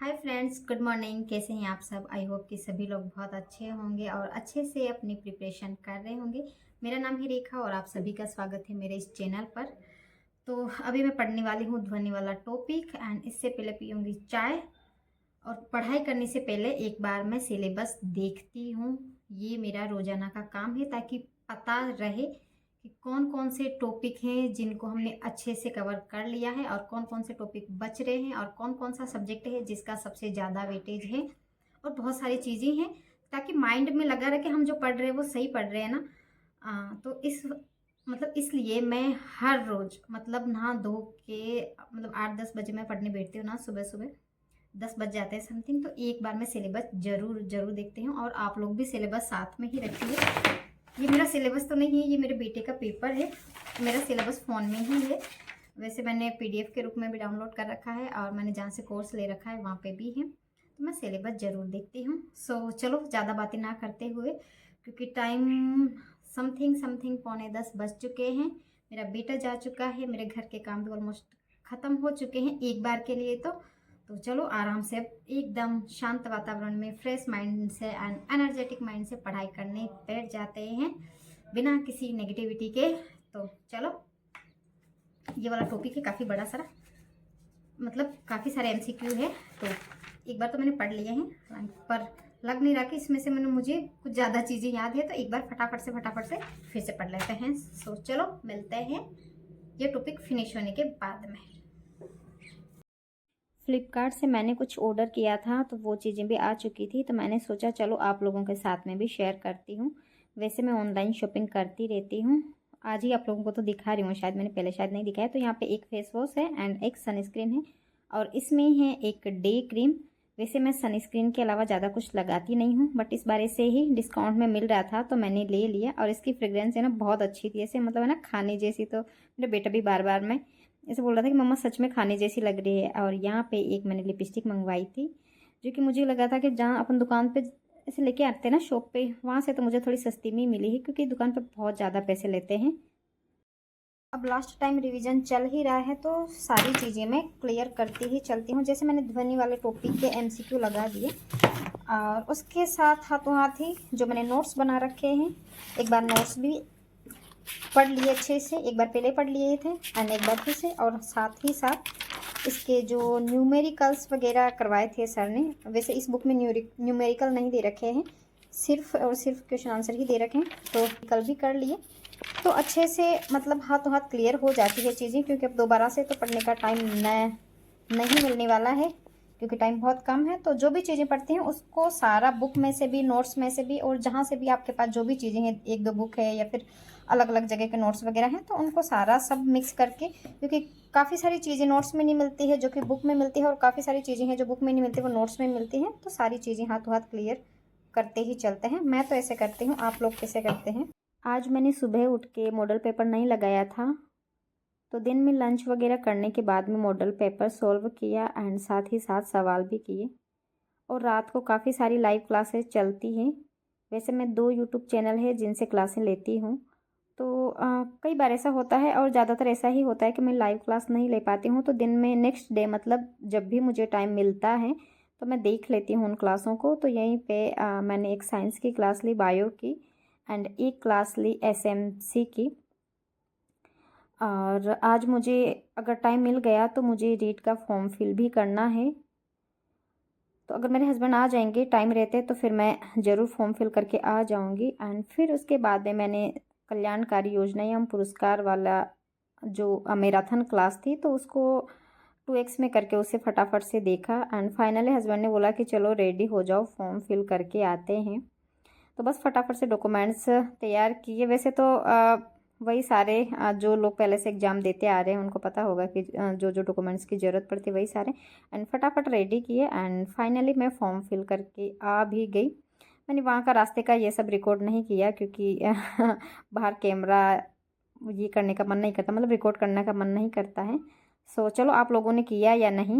Hi friends, good morning. कैसे हैं आप सब? आई होप कि सभी लोग बहुत अच्छे होंगे और अच्छे से अपनी प्रिपरेशन कर रहे होंगे। मेरा नाम है रेखा और आप सभी का स्वागत है मेरे इस चैनल पर। तो अभी मैं पढ़ने वाली हूँ ध्वनि वाला टॉपिक एंड इससे पहले पीऊँगी चाय। और पढ़ाई करने से पहले एक बार मैं सिलेबस देखती हूँ। ये मेरा रोजाना का काम है ताकि पता रहे कि कौन कौन से टॉपिक हैं जिनको हमने अच्छे से कवर कर लिया है और कौन कौन से टॉपिक बच रहे हैं और कौन कौन सा सब्जेक्ट है जिसका सबसे ज़्यादा वेटेज है। और बहुत सारी चीज़ें हैं ताकि माइंड में लगा रहे कि हम जो पढ़ रहे हैं वो सही पढ़ रहे हैं ना। तो इसलिए मैं हर रोज़ नहा धो के 8-10 बजे मैं पढ़ने बैठती हूँ ना। सुबह सुबह 10 बज जाते हैं समथिंग। तो एक बार मैं सिलेबस जरूर जरूर देखती हूँ और आप लोग भी सिलेबस साथ में ही रखिए। ये मेरा सिलेबस तो नहीं है, ये मेरे बेटे का पेपर है। मेरा सिलेबस फ़ोन में ही है। वैसे मैंने पीडीएफ के रूप में भी डाउनलोड कर रखा है और मैंने जहाँ से कोर्स ले रखा है वहाँ पे भी है। तो मैं सिलेबस ज़रूर देखती हूँ। सो चलो ज़्यादा बातें ना करते हुए, क्योंकि टाइम समथिंग समथिंग 9:45 बज चुके हैं। मेरा बेटा जा चुका है, मेरे घर के काम भी ऑलमोस्ट ख़त्म हो चुके हैं एक बार के लिए। तो चलो आराम से एकदम शांत वातावरण में फ्रेश माइंड से एंड एनर्जेटिक माइंड से पढ़ाई करने बैठ जाते हैं बिना किसी नेगेटिविटी के। तो चलो, ये वाला टॉपिक है काफ़ी बड़ा सारा, काफ़ी सारे एमसीक्यू है। तो एक बार तो मैंने पढ़ लिए हैं पर लग नहीं रहा कि इसमें से मुझे कुछ ज़्यादा चीज़ें याद है। तो एक बार फटाफट से फिर से पढ़ लेते हैं। सो चलो मिलते हैं ये टॉपिक फिनिश होने के बाद में। फ्लिपकार्ट से मैंने कुछ ऑर्डर किया था तो वो चीज़ें भी आ चुकी थी। तो मैंने सोचा चलो आप लोगों के साथ में भी शेयर करती हूँ। वैसे मैं ऑनलाइन शॉपिंग करती रहती हूँ। आज ही आप लोगों को तो दिखा रही हूँ, शायद मैंने पहले शायद नहीं दिखाया। तो यहाँ पे एक फेस वॉश है एंड एक सनस्क्रीन है और इसमें है एक डे क्रीम। वैसे मैं सनस्क्रीन के अलावा ज़्यादा कुछ लगाती नहीं हूँ, बट इस बार से ही डिस्काउंट में मिल रहा था तो मैंने ले लिया। और इसकी फ्रेग्रेंस है ना बहुत अच्छी थी, ऐसे है ना खाने जैसी। तो मेरा बेटा भी बार बार मैं ऐसे बोल रहा था कि मम्मा सच में खाने जैसी लग रही है। और यहाँ पे एक मैंने लिपस्टिक मंगवाई थी जो कि मुझे लगा था कि जहाँ अपन दुकान पे ऐसे लेके आते हैं ना शॉप पे, वहाँ से तो मुझे थोड़ी सस्ती में ही मिली है, क्योंकि दुकान पे बहुत ज़्यादा पैसे लेते हैं। अब लास्ट टाइम रिवीजन चल ही रहा है तो सारी चीज़ें मैं क्लियर करती ही चलती हूँ। जैसे मैंने ध्वनि वाले टॉपिक के एमसीक्यू लगा दिए और उसके साथ हाथों हाथ ही जो मैंने नोट्स बना रखे हैं, एक बार नोट्स भी पढ़ लिए अच्छे से। एक बार पहले पढ़ लिए थे एंड एक बार फिर से। और साथ ही साथ इसके जो न्यूमेरिकल्स वगैरह करवाए थे सर ने। वैसे इस बुक में न्यूमेरिकल नहीं दे रखे हैं, सिर्फ और सिर्फ क्वेश्चन आंसर ही दे रखे हैं। तो कल भी कर लिए तो अच्छे से हाथों हाथ क्लियर हो जाती है चीज़ें, क्योंकि अब दोबारा से तो पढ़ने का टाइम नहीं मिलने वाला है, क्योंकि टाइम बहुत कम है। तो जो भी चीज़ें पढ़ती हैं उसको सारा बुक में से भी, नोट्स में से भी, और जहाँ से भी आपके पास जो भी चीज़ें हैं, एक दो बुक है या फिर अलग अलग जगह के नोट्स वगैरह हैं, तो उनको सारा सब मिक्स करके, क्योंकि काफ़ी सारी चीज़ें नोट्स में नहीं मिलती है जो कि बुक में मिलती है, और काफ़ी सारी चीज़ें हैं जो बुक में नहीं मिलती वो नोट्स में मिलती हैं। तो सारी चीज़ें हाथों हाथ क्लियर करते ही चलते हैं। मैं तो ऐसे करती हूँ, आप लोग कैसे करते हैं? आज मैंने सुबह उठ के मॉडल पेपर नहीं लगाया था, तो दिन में लंच वगैरह करने के बाद में मॉडल पेपर सॉल्व किया एंड साथ ही साथ सवाल भी किए। और रात को काफ़ी सारी लाइव क्लासेस चलती हैं। वैसे मैं 2 यूट्यूब चैनल है जिनसे क्लासें लेती हूँ। तो कई बार ऐसा होता है और ज़्यादातर ऐसा ही होता है कि मैं लाइव क्लास नहीं ले पाती हूँ, तो दिन में नेक्स्ट डे जब भी मुझे टाइम मिलता है तो मैं देख लेती हूँ उन क्लासों को। तो यहीं पे मैंने एक साइंस की क्लास ली, बायो की, एंड एक क्लास ली एसएमसी की। और आज मुझे अगर टाइम मिल गया तो मुझे रीट का फॉर्म फिल भी करना है। तो अगर मेरे हस्बैंड आ जाएंगे टाइम रहते तो फिर मैं ज़रूर फॉर्म फिल करके आ जाऊंगी। एंड फिर उसके बाद में मैंने कल्याणकारी योजना एवं पुरस्कार वाला जो मैराथन क्लास थी तो उसको 2x में करके उसे फटाफट से देखा। एंड फाइनली हस्बैंड ने बोला कि चलो रेडी हो जाओ, फॉर्म फिल करके आते हैं। तो बस फटाफट से डॉक्यूमेंट्स तैयार किए। वैसे तो वही सारे जो लोग पहले से एग्ज़ाम देते आ रहे हैं उनको पता होगा कि जो जो डॉक्यूमेंट्स की ज़रूरत पड़ती है वही सारे। एंड फटाफट रेडी किए एंड फाइनली मैं फॉर्म फिल करके आ भी गई। मैंने वहाँ का रास्ते का ये सब रिकॉर्ड नहीं किया, क्योंकि बाहर कैमरा ये करने का मन नहीं करता, रिकॉर्ड करने का मन नहीं करता है। सो चलो आप लोगों ने किया या नहीं